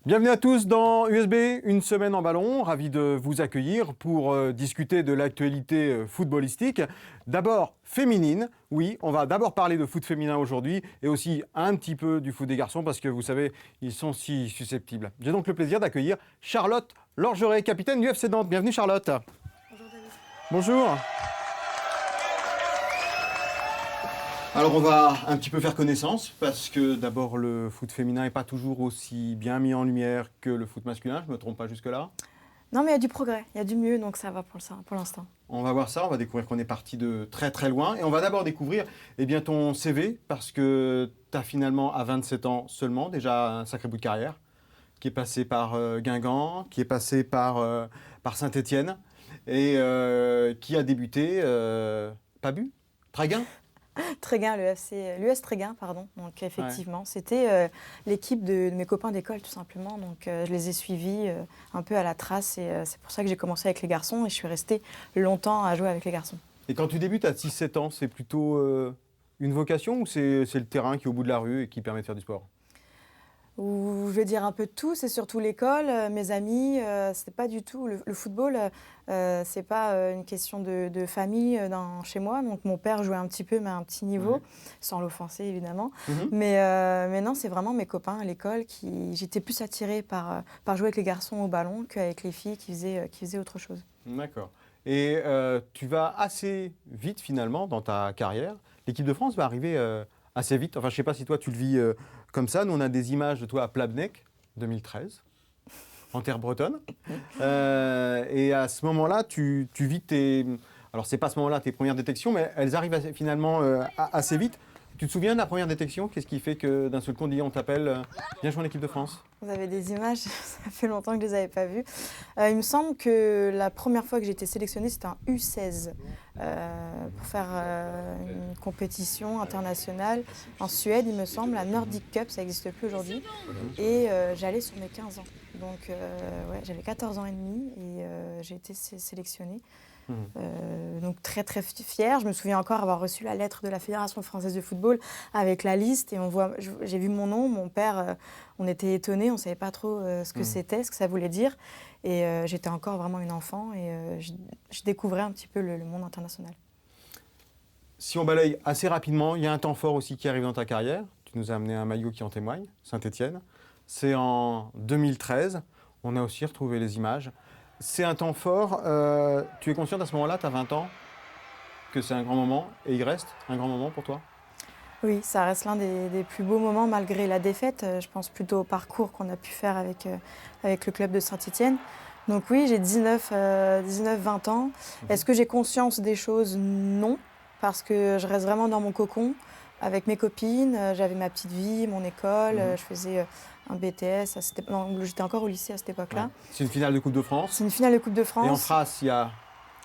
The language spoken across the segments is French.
Bienvenue à tous dans USB, une semaine en ballon. Ravi de vous accueillir pour discuter de l'actualité footballistique. D'abord féminine, oui, on va d'abord parler de foot féminin aujourd'hui et aussi un petit peu du foot des garçons parce que vous savez, ils sont si susceptibles. J'ai donc le plaisir d'accueillir Charlotte Lorgeret, capitaine du FC Nantes. Bienvenue Charlotte. Bonjour David. Bonjour. Alors on va un petit peu faire connaissance parce que d'abord le foot féminin n'est pas toujours aussi bien mis en lumière que le foot masculin, je ne me trompe pas jusque-là. Non mais il y a du progrès, il y a du mieux, donc ça va pour l'instant. On va voir ça, on va découvrir qu'on est parti de très très loin et on va d'abord découvrir ton CV parce que tu as finalement à 27 ans seulement déjà un sacré bout de carrière qui est passé par Guingamp, qui est passé par Saint-Étienne et qui a débuté, Tréguin. Tréguin, l'US Tréguin, pardon. Donc effectivement, c'était l'équipe de mes copains d'école tout simplement. Donc je les ai suivis un peu à la trace et c'est pour ça que j'ai commencé avec les garçons et je suis restée longtemps à jouer avec les garçons. Et quand tu débutes à 6-7 ans, c'est plutôt une vocation ou c'est le terrain qui est au bout de la rue et qui permet de faire du sport ? Ou je vais dire un peu de tout, c'est surtout l'école, mes amis, c'est pas du tout le football, c'est pas une question de famille chez moi. Donc mon père jouait un petit peu, mais à un petit niveau, sans l'offenser évidemment. Mais non, c'est vraiment mes copains à l'école j'étais plus attirée par jouer avec les garçons au ballon qu'avec les filles qui faisaient autre chose. D'accord. Et tu vas assez vite finalement dans ta carrière. L'équipe de France va arriver assez vite. Enfin, je ne sais pas si toi tu le vis comme ça. Nous, on a des images de toi à Plabennec, 2013, en terre bretonne. Et à ce moment-là, tu vis tes... Alors, ce n'est pas à ce moment-là tes premières détections, mais elles arrivent finalement assez vite. Tu te souviens de la première détection ? Qu'est-ce qui fait que d'un seul coup, on t'appelle viens jouer en équipe de France ? Vous avez des images, ça fait longtemps que je ne les avais pas vues. Il me semble que la première fois que j'ai été sélectionnée, c'était un U16 pour faire une compétition internationale en Suède, il me semble, la Nordic Cup, ça n'existe plus aujourd'hui. Et j'allais sur mes 15 ans. Donc j'avais 14 ans et demi et j'ai été sélectionnée. Donc très très fière. Je me souviens encore avoir reçu la lettre de la Fédération française de football avec la liste et j'ai vu mon nom, mon père, on était étonnés, on ne savait pas trop ce que c'était, ce que ça voulait dire et j'étais encore vraiment une enfant et je découvrais un petit peu le monde international. Si on balaye assez rapidement, il y a un temps fort aussi qui arrive dans ta carrière. Tu nous as amené un maillot qui en témoigne, Saint-Étienne. C'est en 2013, on a aussi retrouvé les images. C'est un temps fort. Tu es consciente à ce moment-là, tu as 20 ans, que c'est un grand moment et il reste un grand moment pour toi ? Oui, ça reste l'un des plus beaux moments malgré la défaite. Je pense plutôt au parcours qu'on a pu faire avec le club de Saint-Étienne. Donc oui, j'ai 19-20 ans. Est-ce que j'ai conscience des choses ? Non, parce que je reste vraiment dans mon cocon avec mes copines. J'avais ma petite vie, mon école, je faisais un BTS. J'étais encore au lycée à cette époque-là. Ouais. C'est une finale de Coupe de France. C'est une finale de Coupe de France. Et en face, il y a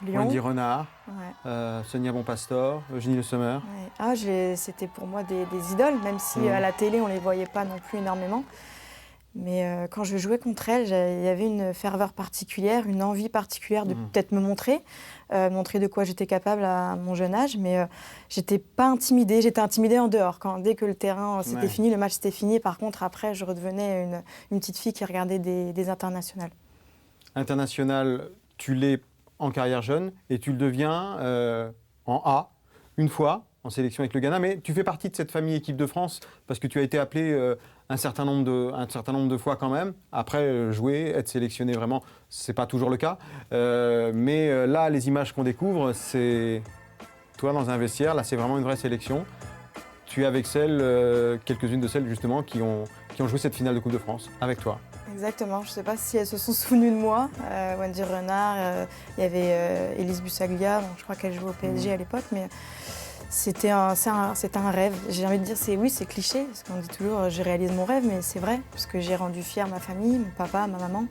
Lyon. Wendy Renard, Sonia Bonpastor, Eugénie Le Sommer. Ouais. Ah, c'était pour moi des idoles, même si à la télé, on ne les voyait pas non plus énormément. Mais quand je jouais contre elles, il y avait une ferveur particulière, une envie particulière de peut-être me montrer de quoi j'étais capable à mon jeune âge. Mais j'étais pas intimidée, j'étais intimidée en dehors. Dès que le terrain c'était fini, le match c'était fini. Par contre, après, je redevenais une petite fille qui regardait des internationales. International, tu l'es en carrière jeune et tu le deviens en A, une fois, en sélection avec le Ghana. Mais tu fais partie de cette famille équipe de France parce que tu as été appelé un certain nombre de fois quand même. Après, jouer, être sélectionné vraiment, c'est pas toujours le cas. Mais là, les images qu'on découvre, c'est toi dans un vestiaire. Là, c'est vraiment une vraie sélection. Tu es avec quelques-unes de celles justement qui ont joué cette finale de Coupe de France avec toi. Exactement, je ne sais pas si elles se sont souvenues de moi. Wendy Renard, il y avait Elise Bussaglia, je crois qu'elle jouait au PSG à l'époque, mais c'était un rêve. J'ai envie de dire, c'est cliché, parce qu'on dit toujours je réalise mon rêve, mais c'est vrai, parce que j'ai rendu fière ma famille, mon papa, ma maman.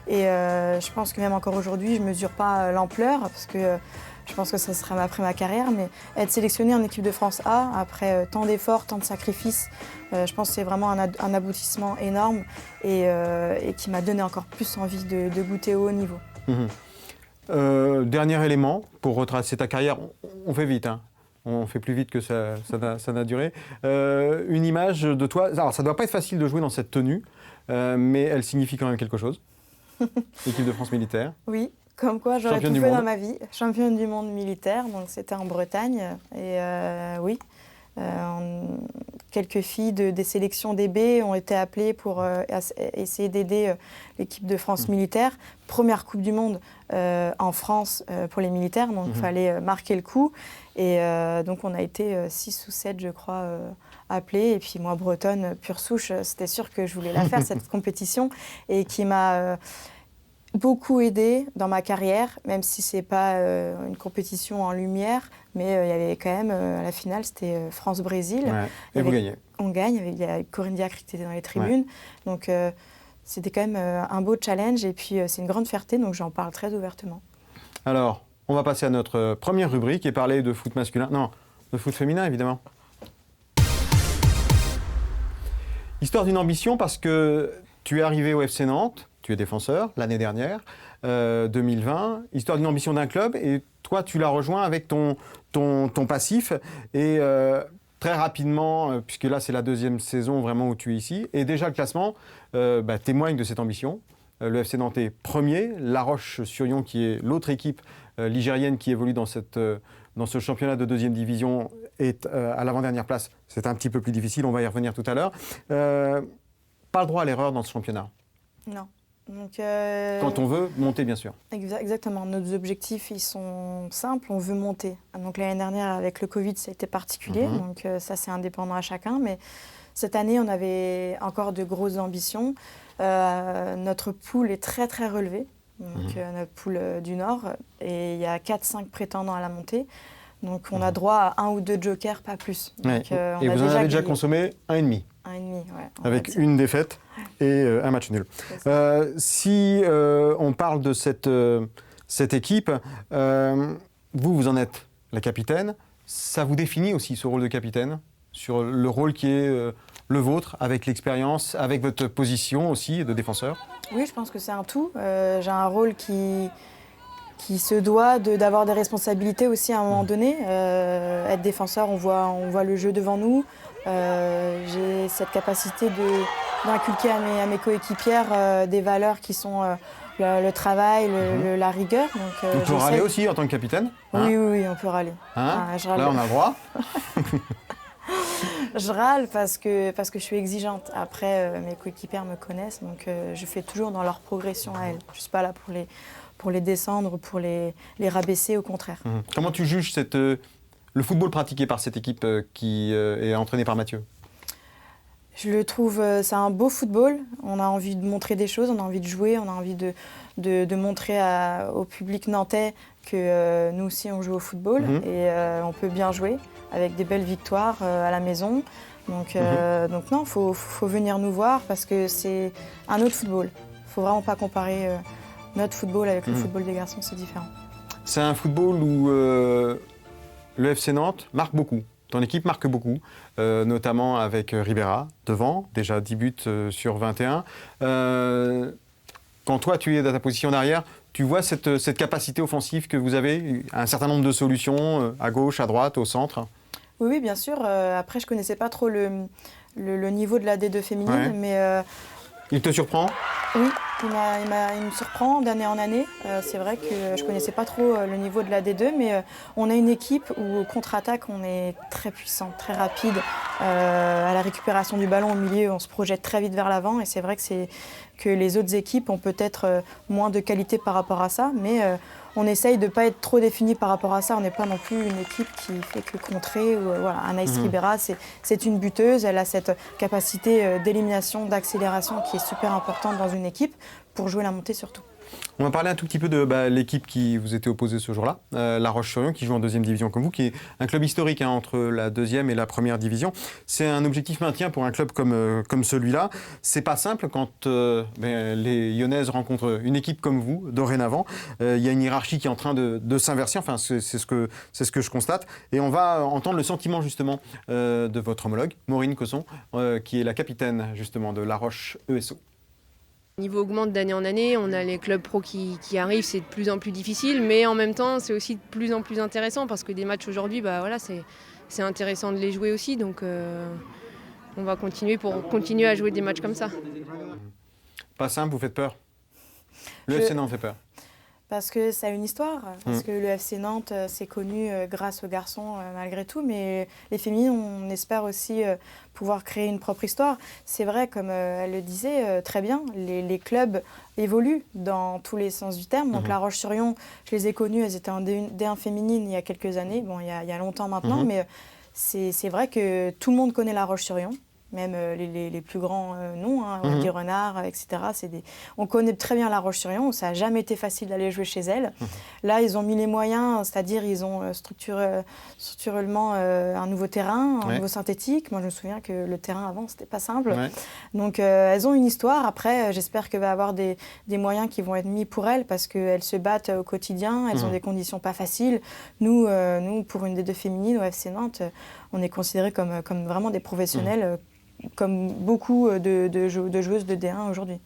Et je pense que même encore aujourd'hui, je ne mesure pas l'ampleur, parce que je pense que ça sera après ma carrière, mais être sélectionnée en équipe de France A, après tant d'efforts, tant de sacrifices, je pense que c'est vraiment un aboutissement énorme et qui m'a donné encore plus envie de goûter au haut niveau. Dernier élément, pour retracer ta carrière, on fait vite, hein. On fait plus vite que ça n'a duré. Une image de toi, alors ça ne doit pas être facile de jouer dans cette tenue, mais elle signifie quand même quelque chose. Équipe de France militaire. Oui, comme quoi j'aurais Championne tout du fait monde. dans ma vie. Championne du monde militaire, donc c'était en Bretagne. Et oui, quelques filles des sélections DB ont été appelées pour essayer d'aider l'équipe de France militaire. Première Coupe du Monde en France pour les militaires, donc il fallait marquer le coup. Et donc on a été 6 ou 7, je crois, appelés. Et puis moi, bretonne, pure souche, c'était sûr que je voulais la faire, cette compétition, et qui m'a beaucoup aidée dans ma carrière, même si ce n'est pas une compétition en lumière, mais il y avait quand même, à la finale, c'était France-Brésil. Ouais. Et vous gagnez. On gagne, il y a Corinne Diacre qui était dans les tribunes. Ouais. Donc c'était quand même un beau challenge, et puis c'est une grande fierté, donc j'en parle très ouvertement. Alors, on va passer à notre première rubrique et parler de foot masculin. Non, de foot féminin, évidemment. Histoire d'une ambition, parce que tu es arrivé au FC Nantes, tu es défenseur l'année dernière, 2020. Histoire d'une ambition d'un club, et toi, tu l'as rejoint avec ton passif. Et très rapidement, puisque là, c'est la deuxième saison vraiment où tu es ici, et déjà le classement témoigne de cette ambition. Le FC Nantes est premier, La Roche-sur-Yon, qui est l'autre équipe ligérienne qui évolue dans ce championnat de deuxième division, est à l'avant-dernière place. C'est un petit peu plus difficile, on va y revenir tout à l'heure. Pas le droit à l'erreur dans ce championnat. Non. Donc, quand on veut monter, bien sûr. Exactement. Nos objectifs, ils sont simples. On veut monter. Donc l'année dernière, avec le Covid, ça a été particulier. Donc ça, c'est indépendant à chacun. Mais cette année, on avait encore de grosses ambitions. Notre poule est très, très relevée. Donc notre poule du Nord. Et il y a 4-5 prétendants à la montée. Donc on a droit à 1 ou 2 jokers, pas plus. Donc, ouais. Et vous en avez déjà consommé 1,5. 1,5, ouais. Avec une défaite et un match nul. Si on parle de cette équipe, vous en êtes la capitaine. Ça vous définit aussi, ce rôle de capitaine, sur le rôle qui est le vôtre, avec l'expérience, avec votre position aussi de défenseur? Oui, je pense que c'est un tout. J'ai un rôle qui se doit d'avoir des responsabilités aussi à un moment donné. Être défenseur, on voit le jeu devant nous. J'ai cette capacité d'inculquer à mes coéquipières des valeurs qui sont le travail, la rigueur. Donc, on peut râler aussi en tant que capitaine, hein? Oui, on peut râler. Je râle. Là, on a le droit. Je râle parce que je suis exigeante. Après, mes coéquipières me connaissent, donc je fais toujours dans leur progression à elles. Je ne suis pas là pour les descendre, pour les rabaisser, au contraire. Comment tu juges le football pratiqué par cette équipe qui est entraînée par Mathieu? Je le trouve, c'est un beau football. On a envie de montrer des choses, on a envie de jouer, on a envie de montrer au public nantais que nous aussi on joue au football et on peut bien jouer avec des belles victoires à la maison. Donc non, faut venir nous voir parce que c'est un autre football. Faut vraiment pas comparer notre football avec le football des garçons, c'est différent. C'est un football où le FC Nantes marque beaucoup. Ton équipe marque beaucoup, notamment avec Ribera devant, déjà 10 buts sur 21. Quand toi, tu es dans ta position d'arrière, tu vois cette capacité offensive que vous avez, un certain nombre de solutions à gauche, à droite, au centre? Oui, bien sûr. Après, je ne connaissais pas trop le niveau de la D2 féminine, mais... Il te surprend? Oui, il me surprend d'année en année. C'est vrai que je ne connaissais pas trop le niveau de la D2, mais on a une équipe où, au contre-attaque, on est très puissant, très rapide. À la récupération du ballon au milieu, on se projette très vite vers l'avant. Et c'est vrai que les autres équipes ont peut-être moins de qualité par rapport à ça, mais on essaye de ne pas être trop défini par rapport à ça. On n'est pas non plus une équipe qui fait que contrer. Voilà. Anaïs Ribera, c'est une buteuse. Elle a cette capacité d'élimination, d'accélération qui est super importante dans une équipe pour jouer la montée surtout. On va parler un tout petit peu de l'équipe qui vous était opposée ce jour-là, La Roche-sur-Yon, qui joue en deuxième division comme vous, qui est un club historique entre la deuxième et la première division. C'est un objectif maintien pour un club comme celui-là. C'est pas simple quand les Lyonnaises rencontrent une équipe comme vous, dorénavant. Il y a une hiérarchie qui est en train de s'inverser, enfin c'est ce que je constate. Et on va entendre le sentiment justement de votre homologue, Maureen Cosson, qui est la capitaine justement de La Roche ESO. Le niveau augmente d'année en année, on a les clubs pro qui arrivent, c'est de plus en plus difficile, mais en même temps c'est aussi de plus en plus intéressant parce que des matchs aujourd'hui, c'est intéressant de les jouer aussi, donc on va continuer à jouer des matchs comme ça. Pas simple, vous faites peur. Le FC Nantes fait peur. Parce que ça a une histoire, parce que le FC Nantes, c'est connu grâce aux garçons malgré tout, mais les féminines, on espère aussi pouvoir créer une propre histoire. C'est vrai, comme elle le disait très bien, les clubs évoluent dans tous les sens du terme. Donc La Roche-sur-Yon, je les ai connues, elles étaient en D1 féminine il y a quelques années, bon, il y a longtemps maintenant, mais c'est vrai que tout le monde connaît La Roche-sur-Yon. Même les plus grands noms, Guy Renard, etc. On connaît très bien La Roche-sur-Yon, ça n'a jamais été facile d'aller jouer chez elles. Là, ils ont mis les moyens, c'est-à-dire ils ont structurellement un nouveau terrain, un nouveau synthétique. Moi, je me souviens que le terrain avant, c'était pas simple. Donc, elles ont une histoire. Après, j'espère qu'il va y avoir des moyens qui vont être mis pour elles parce qu'elles se battent au quotidien, elles ont des conditions pas faciles. Nous, pour une des deux féminines au FC Nantes, on est considérés comme vraiment des professionnels. Comme beaucoup de joueuses de D1 aujourd'hui.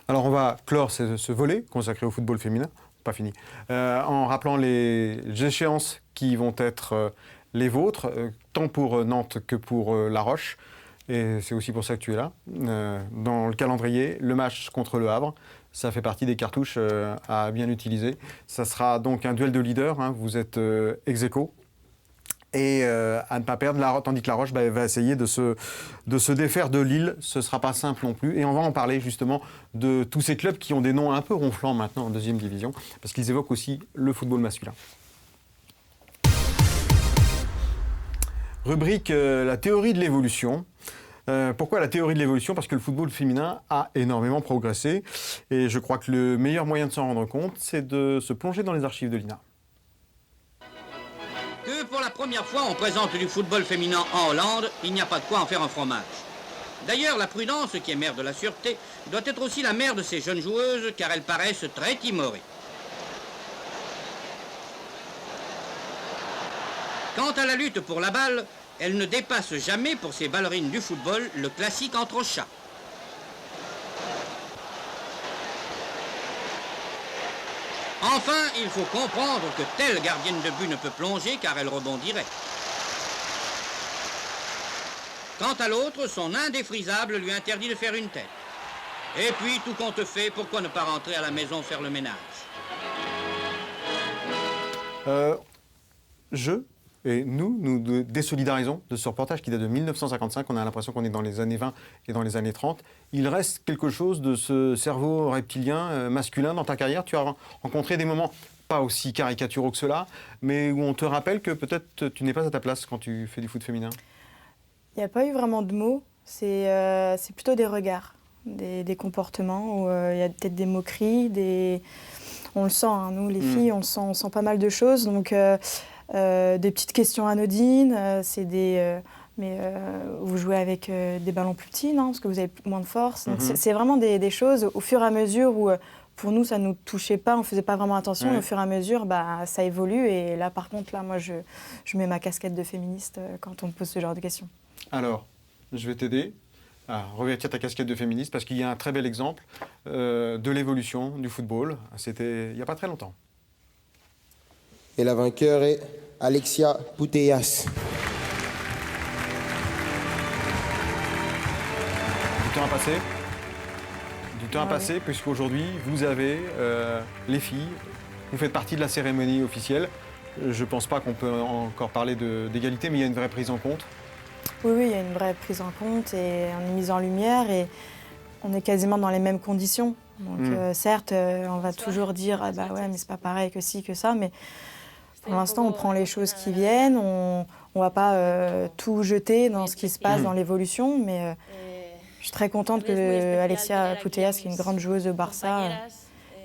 Alors on va clore ce volet consacré au football féminin, pas fini, en rappelant les échéances qui vont être les vôtres, tant pour Nantes que pour La Roche. Et c'est aussi pour ça que tu es là. Dans le calendrier, le match contre Le Havre, ça fait partie des cartouches à bien utiliser. Ça sera donc un duel de leaders, vous êtes ex-aequo. Et à ne pas perdre, tandis que La Roche va essayer de se défaire de Lille. Ce ne sera pas simple non plus. Et on va en parler justement de tous ces clubs qui ont des noms un peu ronflants maintenant en deuxième division, parce qu'ils évoquent aussi le football masculin. Rubrique la théorie de l'évolution. Pourquoi la théorie de l'évolution ? Parce que le football féminin a énormément progressé. Et je crois que le meilleur moyen de s'en rendre compte, c'est de se plonger dans les archives de l'INA. Que pour la première fois on présente du football féminin en Hollande, il n'y a pas de quoi en faire un fromage. D'ailleurs, la prudence, qui est mère de la sûreté, doit être aussi la mère de ces jeunes joueuses, car elles paraissent très timorées. Quant à la lutte pour la balle, elle ne dépasse jamais pour ces ballerines du football le classique entre chats. Enfin, il faut comprendre que telle gardienne de but ne peut plonger car elle rebondirait. Quant à l'autre, son indéfrisable lui interdit de faire une tête. Et puis, tout compte fait, pourquoi ne pas rentrer à la maison faire le ménage ? Et nous désolidarisons de ce reportage qui date de 1955. On a l'impression qu'on est dans les années 20 et dans les années 30. Il reste quelque chose de ce cerveau reptilien masculin dans ta carrière. Tu as rencontré des moments pas aussi caricaturaux que cela, mais où on te rappelle que peut-être tu n'es pas à ta place quand tu fais du foot féminin. Il n'y a pas eu vraiment de mots. C'est plutôt des regards, des comportements où il y a peut-être des moqueries, on le sent, nous les filles, on sent pas mal de choses. Donc, des petites questions anodines, vous jouez avec des ballons plus petits, non ? Parce que vous avez moins de force. Donc c'est vraiment des choses au fur et à mesure où, pour nous, ça ne nous touchait pas, on ne faisait pas vraiment attention. Et au fur et à mesure, ça évolue. Et là, par contre, moi, je mets ma casquette de féministe quand on me pose ce genre de questions. Alors, je vais t'aider à revêtir ta casquette de féministe parce qu'il y a un très bel exemple de l'évolution du football. C'était il n'y a pas très longtemps. Et la vainqueur est Alexia Putellas. Du temps a passé, puisqu'aujourd'hui, vous avez les filles, vous faites partie de la cérémonie officielle. Je ne pense pas qu'on peut encore parler d'égalité, mais il y a une vraie prise en compte. Oui, il y a une vraie prise en compte et on est mis en lumière et on est quasiment dans les mêmes conditions. Donc certes, on va toujours dire « Ah bah ouais, mais c'est pas pareil que ci, que ça », mais pour l'instant, on prend les choses qui viennent, on ne va pas tout jeter dans ce qui se passe, dans l'évolution, mais je suis très contente que Alexia Putellas, qui est une grande joueuse de Barça,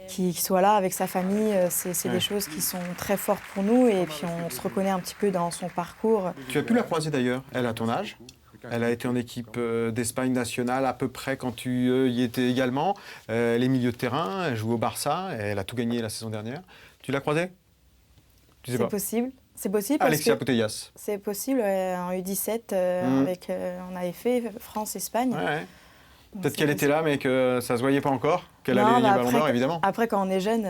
qui soit là avec sa famille. C'est des choses qui sont très fortes pour nous et puis on se reconnaît un petit peu dans son parcours. Tu as pu la croiser d'ailleurs, elle a ton âge. Elle a été en équipe d'Espagne nationale à peu près quand tu y étais également. Elle est milieu de terrain, elle joue au Barça, elle a tout gagné la saison dernière. Tu l'as croisée ? C'est possible. C'est possible parce Alexia que Putellas. c'est possible en U17 on avait fait France-Espagne. Ouais. Peut-être qu'elle était là, mais que ça se voyait pas encore, qu'elle allait gagner le Ballon d'Or, évidemment. Après, quand on est jeune,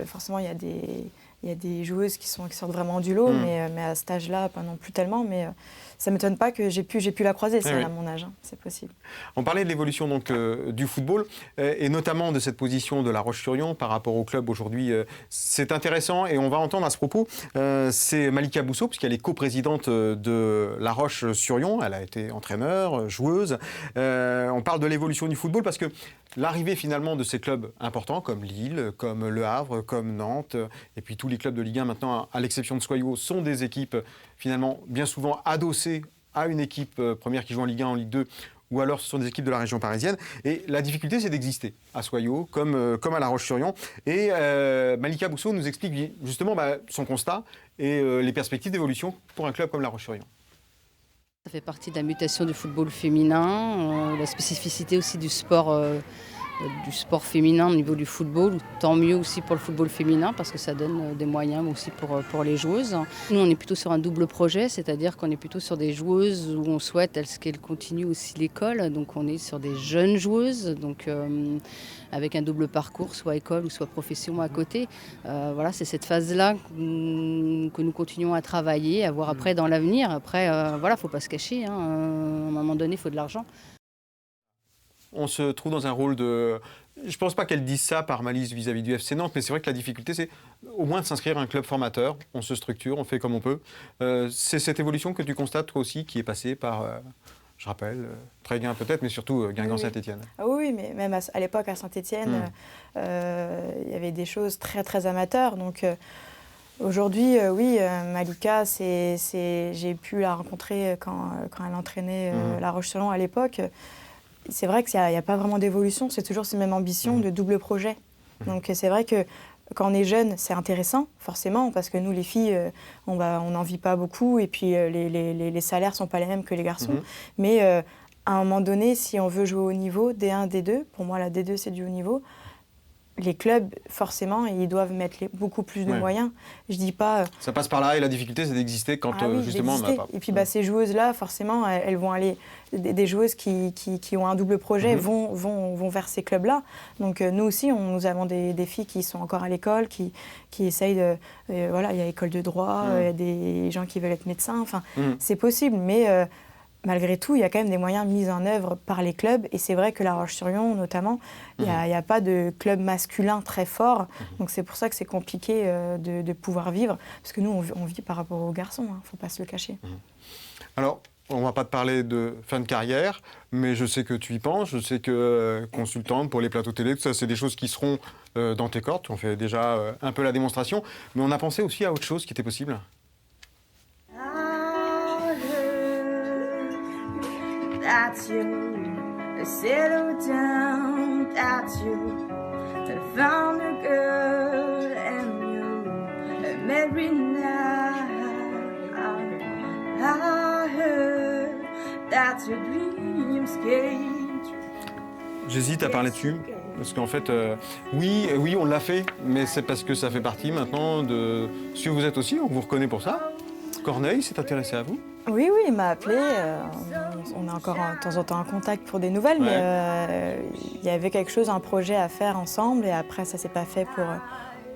forcément, il y a il y a des joueuses qui sortent vraiment du lot, mais à cet âge-là, pas non plus tellement. Mais ça ne m'étonne pas que j'ai pu la croiser, à mon âge, hein, c'est possible. On parlait de l'évolution donc, du football, et notamment de cette position de La Roche-sur-Yon par rapport au club aujourd'hui. C'est intéressant, et on va entendre à ce propos, c'est Malika Bousso, puisqu'elle est coprésidente de La Roche-sur-Yon, elle a été entraîneur, joueuse. On parle de l'évolution du football, parce que l'arrivée finalement de ces clubs importants, comme Lille, comme Le Havre, comme Nantes, et puis tous les clubs de Ligue 1 maintenant, à l'exception de Soyaux, sont des équipes finalement bien souvent adossées à une équipe première qui joue en Ligue 1, en Ligue 2, ou alors ce sont des équipes de la région parisienne. Et la difficulté, c'est d'exister à Soyaux, comme à La Roche-sur-Yon. Et Malika Bousso nous explique justement son constat et les perspectives d'évolution pour un club comme La Roche-sur-Yon. Ça fait partie de la mutation du football féminin, la spécificité aussi du sport féminin au niveau du football. Tant mieux aussi pour le football féminin parce que ça donne des moyens aussi pour les joueuses. Nous, on est plutôt sur un double projet, c'est-à-dire qu'on est plutôt sur des joueuses où on souhaite qu'elles continuent aussi l'école. Donc on est sur des jeunes joueuses, donc avec un double parcours, soit école ou soit profession à côté. Voilà, c'est cette phase-là que nous continuons à travailler, à voir après dans l'avenir. Après, voilà, faut pas se cacher, hein. À un moment donné, il faut de l'argent. On se trouve dans un rôle de... Je ne pense pas qu'elle dise ça par malice vis-à-vis du FC Nantes, mais c'est vrai que la difficulté, c'est au moins de s'inscrire à un club formateur. On se structure, on fait comme on peut. C'est cette évolution que tu constates toi aussi, qui est passée par, je rappelle, Tréguin peut-être, mais surtout Guingamp-Saint-Étienne. Ah oui, mais même à l'époque à Saint-Étienne, il y avait des choses très très amateurs. Donc aujourd'hui, oui, Malika, j'ai pu la rencontrer quand elle entraînait La Roche-sur-Yon à l'époque. C'est vrai qu'il n'y a pas vraiment d'évolution, c'est toujours ces mêmes ambitions de double projet. Donc c'est vrai que quand on est jeune, c'est intéressant, forcément, parce que nous, les filles, on n'en vit pas beaucoup, et puis les salaires ne sont pas les mêmes que les garçons. Mais à un moment donné, si on veut jouer au niveau, D1, D2, pour moi, la D2, c'est du haut niveau, les clubs, forcément, ils doivent mettre beaucoup plus de moyens. Je dis pas... Ça passe par là, et la difficulté, c'est d'exister quand, justement, on n'a pas... Et puis, ces joueuses-là, forcément, elles vont aller... Des joueuses qui ont un double projet vont vers ces clubs-là. Donc, nous aussi, nous avons des filles qui sont encore à l'école, qui essayent de... voilà, il y a l'école de droit, il y a des gens qui veulent être médecins. Enfin, c'est possible, mais... malgré tout, il y a quand même des moyens mis en œuvre par les clubs. Et c'est vrai que La Roche-sur-Yon, notamment, il n'y a pas de club masculin très fort. Donc c'est pour ça que c'est compliqué de pouvoir vivre. Parce que nous, on vit par rapport aux garçons, il ne faut pas se le cacher. Alors, on ne va pas te parler de fin de carrière, mais je sais que tu y penses. Je sais que consultante pour les plateaux télé, tout ça, c'est des choses qui seront dans tes cordes. Tu en fais déjà un peu la démonstration. Mais on a pensé aussi à autre chose qui était possible. That's you, settle down, that's you, I found a girl and you, every night, I heard that your dreams came true. J'hésite à parler dessus, parce qu'en fait, oui, on l'a fait, mais c'est parce que ça fait partie maintenant de ce que vous êtes aussi, on vous reconnaît pour ça. Corneille s'est intéressé à vous? Oui, il m'a appelé. On a encore de temps en temps un contact pour des nouvelles, mais il y avait quelque chose, un projet à faire ensemble, et après ça s'est pas fait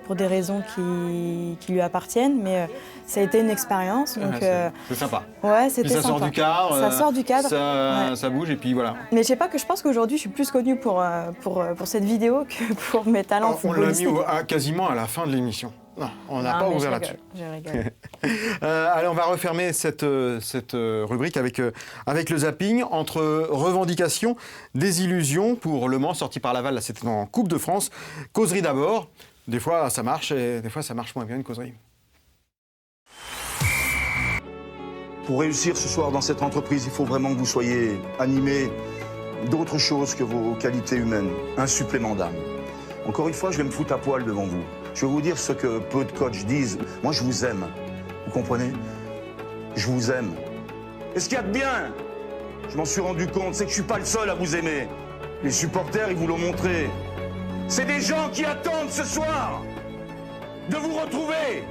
pour des raisons qui lui appartiennent, mais ça a été une expérience. Donc, c'est sympa. Ouais, c'était sympa. Sort du cadre. Ça sort du cadre. Ça bouge, et puis voilà. Mais je sais pas, que je pense qu'aujourd'hui je suis plus connue pour cette vidéo que pour mes talents footballistiques. On l'a mis quasiment à la fin de l'émission. Non, on n'a pas ouvert là-dessus. Je rigole. Allez, on va refermer cette rubrique avec le zapping. Entre revendications, désillusions pour Le Mans, sorti par Laval, là c'était en Coupe de France. Causerie d'abord. Des fois ça marche, et des fois ça marche moins bien, une causerie. Pour réussir ce soir dans cette entreprise, il faut vraiment que vous soyez animés d'autre chose que vos qualités humaines, un supplément d'âme. Encore une fois, je vais me foutre à poil devant vous. Je vais vous dire ce que peu de coachs disent. Moi, je vous aime. Vous comprenez? Je vous aime. Et ce qu'il y a de bien, je m'en suis rendu compte, c'est que je ne suis pas le seul à vous aimer. Les supporters, ils vous l'ont montré. C'est des gens qui attendent ce soir de vous retrouver,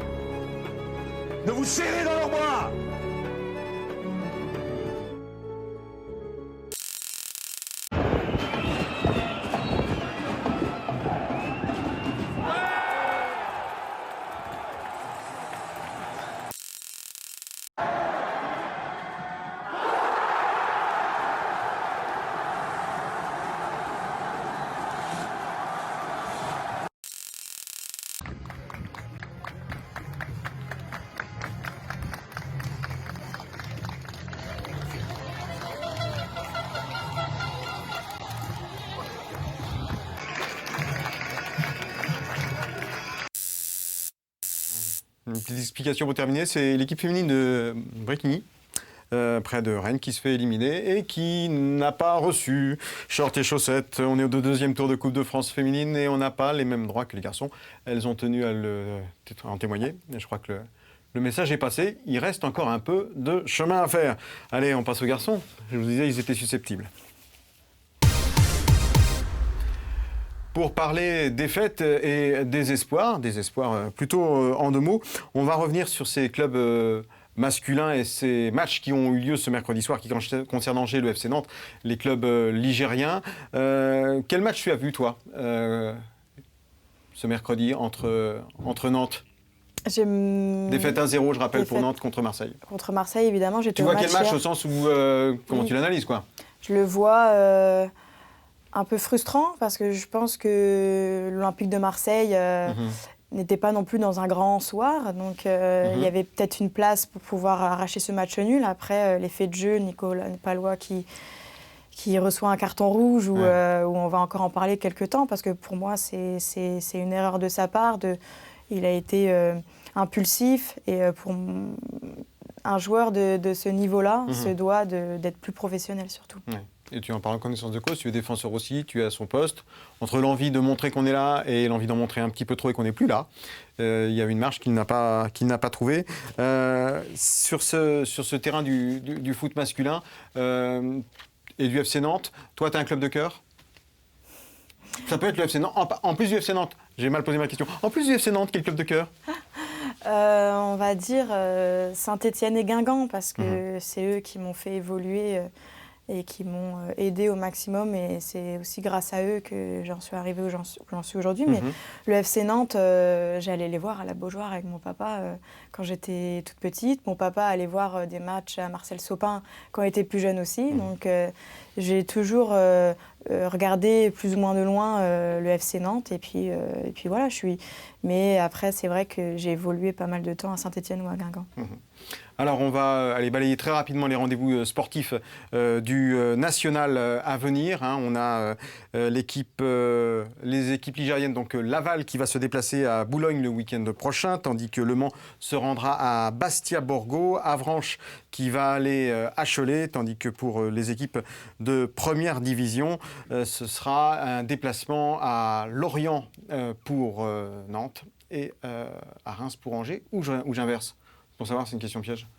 de vous serrer dans leurs bras. Une petite explication pour terminer, c'est l'équipe féminine de Bréquigny, près de Rennes, qui se fait éliminer et qui n'a pas reçu short et chaussettes. On est au deuxième tour de Coupe de France féminine et on n'a pas les mêmes droits que les garçons. Elles ont tenu à en témoigner et je crois que le message est passé. Il reste encore un peu de chemin à faire. Allez, on passe aux garçons. Je vous disais, ils étaient susceptibles. Pour parler des fêtes et des espoirs plutôt en 2 mots, on va revenir sur ces clubs masculins et ces matchs qui ont eu lieu ce mercredi soir qui concernent Angers, le FC Nantes, les clubs ligériens. Quel match tu as vu, toi, ce mercredi entre Nantes? Défaite 1-0, je rappelle, pour Nantes contre Marseille. Contre Marseille, évidemment. Tu vois quel match au sens où, comment tu l'analyses, quoi? Je le vois un peu frustrant parce que je pense que l'Olympique de Marseille n'était pas non plus dans un grand soir. Donc, il y avait peut-être une place pour pouvoir arracher ce match nul. Après, l'effet de jeu, Nicolas Palois qui reçoit un carton rouge où on va encore en parler quelques temps parce que pour moi, c'est une erreur de sa part. Il a été impulsif et pour un joueur de ce niveau-là se doit d'être plus professionnel surtout. Ouais. Et tu en parles en connaissance de cause, tu es défenseur aussi, tu es à son poste. Entre l'envie de montrer qu'on est là et l'envie d'en montrer un petit peu trop et qu'on n'est plus là, il y a une marge qu'il n'a pas trouvée. Sur ce terrain du foot masculin et du FC Nantes, toi, tu as un club de cœur? Ça peut être le FC Nantes. En plus du FC Nantes, j'ai mal posé ma question. En plus du FC Nantes, quel club de cœur? On va dire Saint-Étienne et Guingamp, parce que c'est eux qui m'ont fait évoluer et qui m'ont aidé au maximum. Et c'est aussi grâce à eux que j'en suis arrivée où j'en suis aujourd'hui. Mais le FC Nantes, j'allais les voir à la Beaujoire avec mon papa quand j'étais toute petite. Mon papa allait voir des matchs à Marcel Sopin quand il était plus jeune aussi. Donc j'ai toujours regardé plus ou moins de loin le FC Nantes. Et puis voilà, Mais après, c'est vrai que j'ai évolué pas mal de temps à Saint-Étienne ou à Guingamp. Alors, on va aller balayer très rapidement les rendez-vous sportifs du national à venir. On a les équipes ligériennes, donc Laval qui va se déplacer à Boulogne le week-end prochain, tandis que Le Mans se rendra à Bastia-Borgo, Avranches qui va aller à Cholet, tandis que pour les équipes de première division, ce sera un déplacement à Lorient pour Nantes et à Reims pour Angers, ou j'inverse? Pour savoir, c'est une question piège.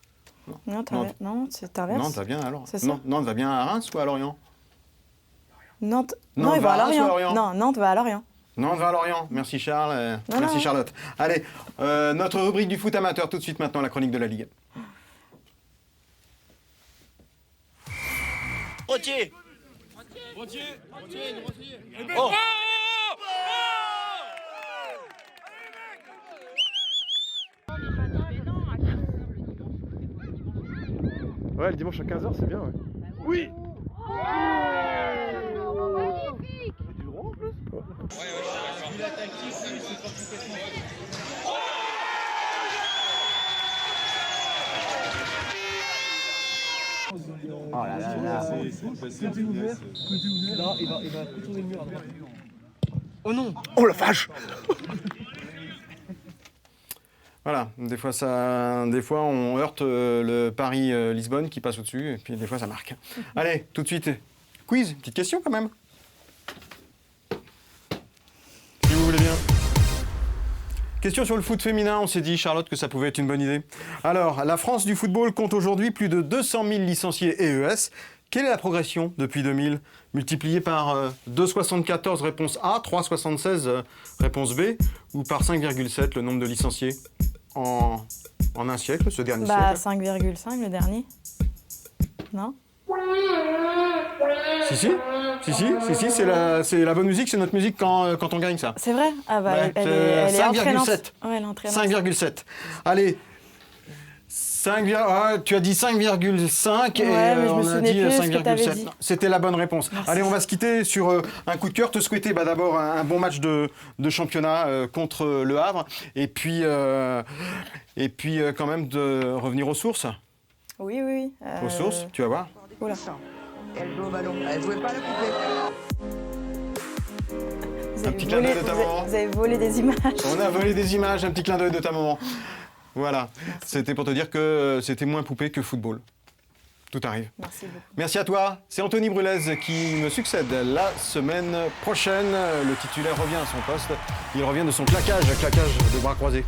Non, c'est inverse. Nantes va bien alors. C'est ça. Nantes va bien à Reims ou à Lorient? Non, il va à Lorient. Non, Nantes va à Lorient. Nantes va à Lorient. Merci Charles. Merci Charlotte. Allez, notre rubrique du foot amateur tout de suite maintenant, la chronique de la Ligue. Rotier. Oh. Ouais, le dimanche à 15h, c'est bien, ouais. Oui. Magnifique. Du droit en plus. Ouais, la tactique, ça lui supporte complètement. Oh là là là. Côté ouvert. Là, il va contourner le mur à droite. Oh non. Oh la vache. Voilà, des fois on heurte le Paris-Lisbonne qui passe au-dessus, et puis des fois ça marque. Allez, tout de suite, quiz, petite question quand même. Si vous voulez bien. Question sur le foot féminin, on s'est dit, Charlotte, que ça pouvait être une bonne idée. Alors, la France du football compte aujourd'hui plus de 200 000 licenciés EES. Quelle est la progression depuis 2000? Multiplié par 2,74 réponse A, 3,76 réponse B, ou par 5,7 le nombre de licenciés en un siècle, ce dernier siècle? 5,5 le dernier. Non? Si, c'est la bonne musique, c'est notre musique quand on gagne ça. C'est vrai? Ah bah, ouais, elle est entraînante. Ouais, elle est entraînante. 5,7. Allez, tu as dit 5,5 et on a dit 5,7. C'était la bonne réponse. Merci. Allez, on va se quitter sur un coup de cœur. Te souhaiter d'abord un bon match de championnat contre Le Havre. Et puis quand même de revenir aux sources. Oui. Aux sources, tu vas voir. Oula. Elle joue au ballon. Elle jouait pas le couper. Un petit clin d'œil de ta maman. Vous avez volé des images. On a volé des images, un petit clin d'œil de ta maman. Voilà, c'était pour te dire que c'était moins poupée que football. Tout arrive. Merci beaucoup. Merci à toi. C'est Anthony Brulez qui me succède la semaine prochaine. Le titulaire revient à son poste. Il revient de son claquage de bras croisés.